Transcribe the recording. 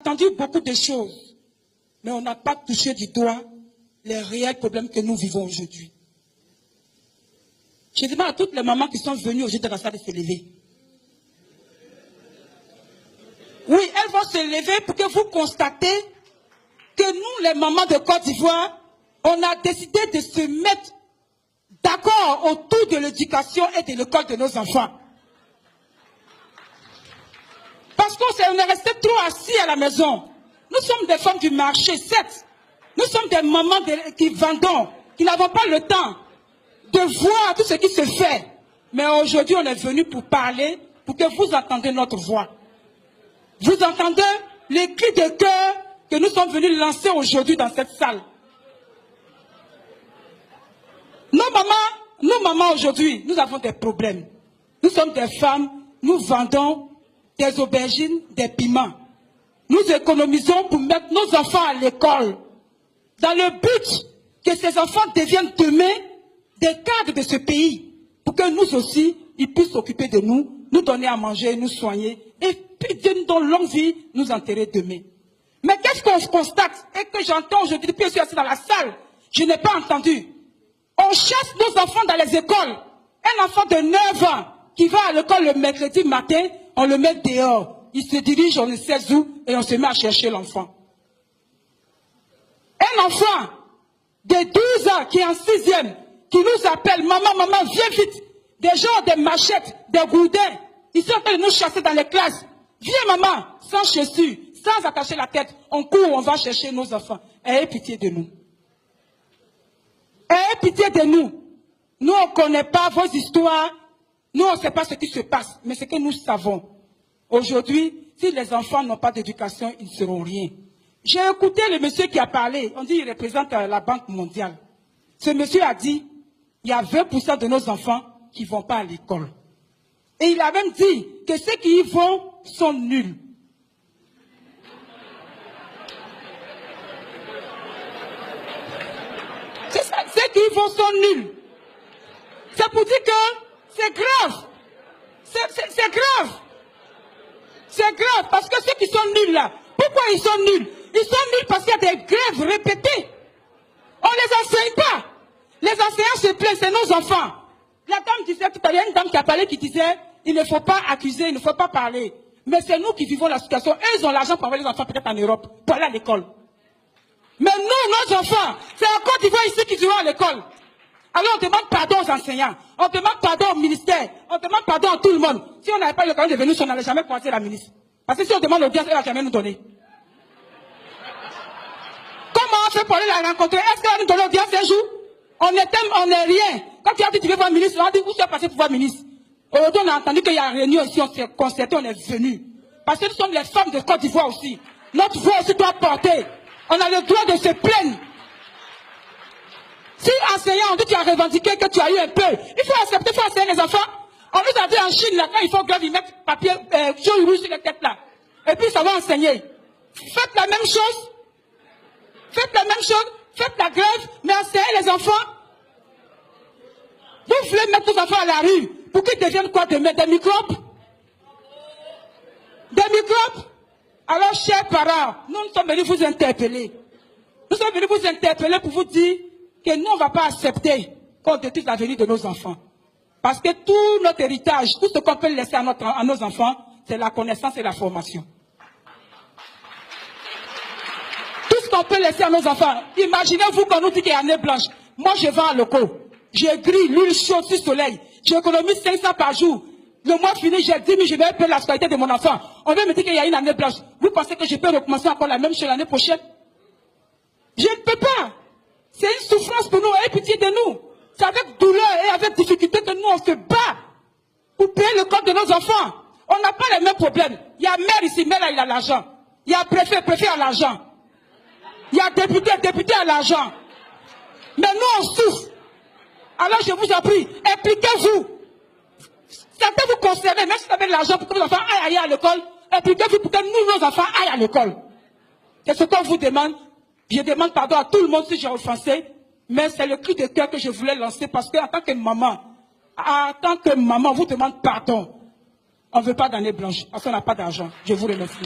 entendu beaucoup de choses, mais on n'a pas touché du doigt les réels problèmes que nous vivons aujourd'hui. Je demande à toutes les mamans qui sont venues aujourd'hui dans la salle de se lever. Oui, elles vont se lever pour que vous constatez que nous, les mamans de Côte d'Ivoire, on a décidé de se mettre d'accord autour de l'éducation et de l'école de nos enfants. Parce qu'on est resté trop assis à la maison. Nous sommes des femmes du marché, certes. Nous sommes des mamans qui vendons, qui n'avons pas le temps de voir tout ce qui se fait. Mais aujourd'hui, on est venu pour parler, pour que vous entendiez notre voix. Vous entendez les cris de cœur que nous sommes venus lancer aujourd'hui dans cette salle. Nos mamans aujourd'hui, nous avons des problèmes. Nous sommes des femmes, nous vendons des aubergines, des piments. Nous économisons pour mettre nos enfants à l'école, dans le but que ces enfants deviennent demain des cadres de ce pays, pour que nous aussi, ils puissent s'occuper de nous, nous donner à manger, nous soigner, et puis Dieu nous donne longue vie, nous enterrer demain. Mais qu'est-ce qu'on constate et que j'entends aujourd'hui, depuis que je suis assis dans la salle, je n'ai pas entendu. On chasse nos enfants dans les écoles. Un enfant de 9 ans qui va à l'école le mercredi matin, on le met dehors. Il se dirige, on ne sait où, et on se met à chercher l'enfant. Un enfant de 12 ans qui est en 6e, qui nous appelle, maman, maman, viens vite. Des gens ont des machettes, des gourdins. Ils sont en train de nous chasser dans les classes. Viens maman, sans chaussures, sans attacher la tête. On court, on va chercher nos enfants. Ayez pitié de nous. Ayez pitié de nous. Nous, on ne connaît pas vos histoires. Nous, on ne sait pas ce qui se passe. Mais ce que nous savons. Aujourd'hui, si les enfants n'ont pas d'éducation, ils ne seront rien. J'ai écouté le monsieur qui a parlé. On dit qu'il représente la Banque mondiale. Ce monsieur a dit, il y a 20% de nos enfants qui ne vont pas à l'école. Et il a même dit que ceux qui y vont sont nuls. C'est ça, ceux qui y vont sont nuls. C'est pour dire que c'est grave. C'est grave. C'est grave parce que ceux qui sont nuls là, pourquoi ils sont nuls? Ils sont nuls parce qu'il y a des grèves répétées. On ne les enseigne pas. Les enseignants se plaignent, c'est nos enfants. La dame disait tout à l'heure, une dame qui a parlé qui disait, il ne faut pas accuser, il ne faut pas parler. Mais c'est nous qui vivons la situation. Eux, ils ont l'argent pour envoyer les enfants peut-être en Europe, pour aller à l'école. Mais nous, nos enfants, c'est en Côte d'Ivoire ici qu'ils iront à l'école. Alors on demande pardon aux enseignants, on demande pardon au ministère, on demande pardon à tout le monde. Si on n'avait pas eu l'occasion de venir, on n'allait jamais croiser la ministre. Parce que si on demande l'audience, elle ne va jamais nous donner. Comment on fait pour aller la rencontrer? Est-ce qu'elle va nous donner l'audience un jour? On n'est rien. Quand tu as dit que tu veux voir le ministre, on a dit où tu es passé pour voir le ministre. Aujourd'hui, on a entendu qu'il y a une réunion ici, on s'est concerté, on est venu. Parce que nous sommes les femmes de Côte d'Ivoire aussi. Notre voix aussi doit porter. On a le droit de se plaindre. Si enseignant, on dit que tu as revendiqué, que tu as eu un peu, il faut accepter, il faut enseigner les enfants. On nous a dit en Chine, là, quand il faut grave, ils mettent papier jaune rouge sur les têtes là. Et puis ça va enseigner. Faites la même chose. Faites la même chose. Faites la grève, mais enseignez les enfants. Vous voulez mettre nos enfants à la rue pour qu'ils deviennent quoi demain? Des microbes? Des microbes? Alors, chers parents, nous sommes venus vous interpeller. Nous sommes venus vous interpeller pour vous dire que nous, on ne va pas accepter qu'on détruise l'avenir de nos enfants. Parce que tout notre héritage, tout ce qu'on peut laisser à nos enfants, c'est la connaissance et la formation. Tout ce qu'on peut laisser à nos enfants. Imaginez-vous qu'on nous dit qu'il y a année blanche. Moi, je vends à locaux. J'ai gris, l'huile chaude sur soleil. J'économise 500 par jour. Le mois fini, j'ai 10 000, je vais payer la scolarité de mon enfant. On veut me dire qu'il y a une année blanche. Vous pensez que je peux recommencer encore la même chose l'année prochaine? Je ne peux pas. C'est une souffrance pour nous. Ayez pitié de nous. C'est avec douleur et avec difficulté que nous, on se bat pour payer le corps de nos enfants. On n'a pas les mêmes problèmes. Il y a maire ici, maire là, il a l'argent. Il y a préfet, préfet a l'argent. Il y a député, député a l'argent. Mais nous, on souffre. Alors je vous en prie, impliquez-vous. Certains vous concernez, même si vous avez de l'argent pour que vos enfants aillent à l'école, impliquez-vous pour que nous, nos enfants, aillent à l'école. C'est ce qu'on vous demande. Je demande pardon à tout le monde si j'ai offensé, mais c'est le cri de cœur que je voulais lancer parce qu'en tant que maman, on vous demande pardon. On ne veut pas d'année blanche parce qu'on n'a pas d'argent. Je vous remercie.